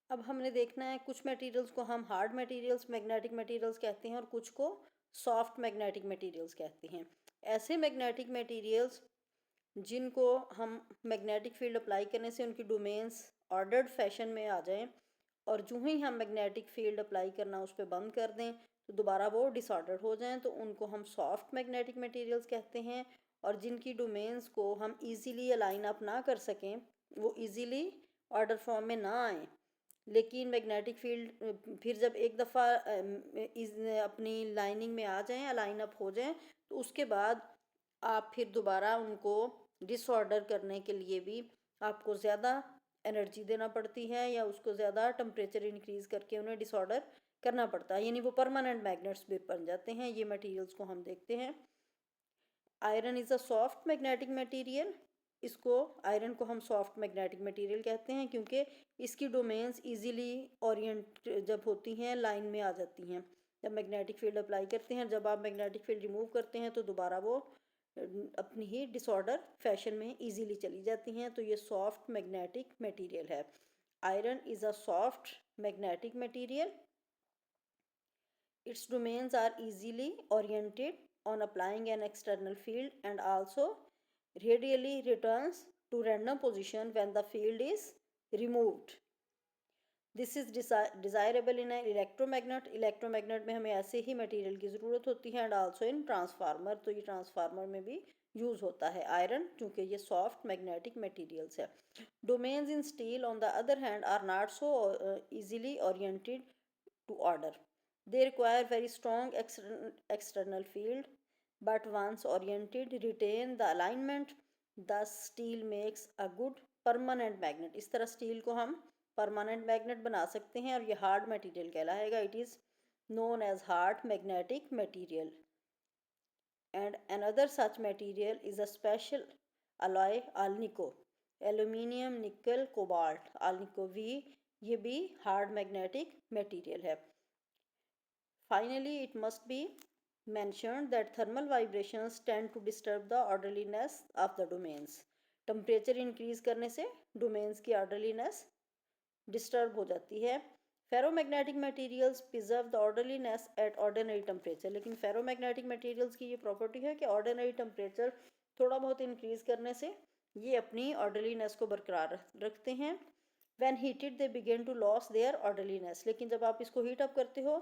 अब हमने देखना है कुछ मटेरियल्स को हम हार्ड मटेरियल्स मैग्नेटिक मटेरियल्स कहते हैं और कुछ को सॉफ्ट मैग्नेटिक मटेरियल्स कहते हैं। ऐसे मैग्नेटिक मटेरियल्स जिनको हम मैग्नेटिक फील्ड अप्लाई करने से उनकी डोमेन्स ऑर्डर्ड फैशन में आ जाएं और जो ही हम मैग्नेटिक फील्ड अप्लाई करना उस पर बंद कर दें तो दोबारा वो डिसऑर्डर्ड हो जाएं, तो उनको हम सॉफ्ट मैग्नेटिक मटेरियल्स कहते हैं। और जिनकी डोमेन्स को हम इजीली अलाइन अप ना कर सकें, वो इजीली ऑर्डर फॉर्म में ना आए, लेकिन मैग्नेटिक फील्ड फिर जब एक दफ़ा अपनी लाइनिंग में आ जाएं, अलाइन अप हो जाएं, तो उसके बाद आप फिर दोबारा उनको डिसऑर्डर करने के लिए भी आपको ज़्यादा एनर्जी देना पड़ती है या उसको ज़्यादा टेम्परेचर इंक्रीज़ करके उन्हें डिसऑर्डर करना पड़ता है, यानी वो परमानेंट मैग्नेट्स भी बन जाते हैं। ये मटेरियल्स को हम देखते हैं। Iron is a soft magnetic material. इसको आयरन को हम सॉफ्ट मैग्नेटिक मटेरियल कहते हैं क्योंकि इसकी डोमेन्स इजीली ओरिएंट जब होती हैं लाइन में आ जाती हैं जब मैग्नेटिक फील्ड अप्लाई करते हैं। जब आप मैग्नेटिक फील्ड रिमूव करते हैं तो दोबारा वो अपनी ही डिसऑर्डर फैशन में इजीली चली जाती हैं, तो ये सॉफ्ट मैग्नेटिक मटेरियल है। Iron is a soft magnetic material. Its domains are easily oriented on applying an external field and also radially returns to random position when the field is removed. This is desirable in an electromagnet. Electromagnet में हमें ऐसे ही material की ज़रूरत होती है and also in transformer, तो ये transformer में भी यूज़ होता है आयरन क्योंकि ये सॉफ्ट मैग्नेटिक मटेरियल्स है। Domains in steel on the other hand are not so easily oriented to order. They require very strong external field, but once oriented, retain the alignment. Thus, steel makes a good permanent magnet. इस तरह steel को हम permanent magnet बना सकते हैं और ये hard material कहलाएगा। It is known as hard magnetic material. And another such material is a special alloy alnico. Aluminium, nickel, cobalt, alnico V, ये भी हार्ड मैग्नेटिक मटेरियल है। Finally, it must be mentioned that thermal vibrations tend to disturb the orderliness of the domains. Temperature increase करने से domains की orderliness disturb हो जाती है। Ferromagnetic materials preserve the orderliness at ordinary temperature, लेकिन ferromagnetic materials की ये property है कि ऑर्डिनरी टेम्परेचर थोड़ा बहुत इंक्रीज करने से ये अपनी ऑर्डरलीनेस को बरकरार रखते हैं। When heated they begin to lose their orderliness, लेकिन जब आप इसको हीट अप करते हो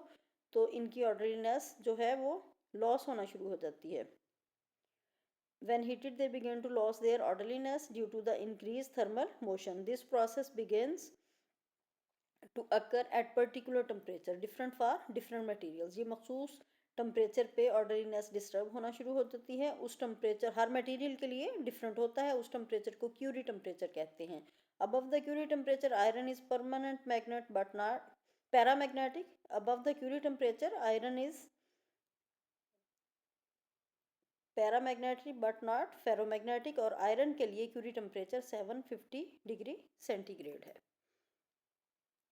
तो इनकी ऑर्डरलीनेस जो है वो लॉस होना शुरू हो जाती है। When heated, they begin to lose their orderliness due to the increased thermal motion. This process begins to occur at particular temperature, different for different materials. ये मखसूस टेम्परेचर पे ऑर्डरलीनेस डिस्टर्ब होना शुरू हो जाती है। उस टेम्परेचर हर मटेरियल के लिए डिफरेंट होता है, उस टेम्परेचर को क्यूरी टेम्परेचर कहते हैं। Above the Curie temperature iron is permanent magnet but not paramagnetic. Above the Curie temperature, iron is paramagnetic but not ferromagnetic और आयरन के लिए क्यूरी टेम्परेचर 750 डिग्री सेंटीग्रेड है।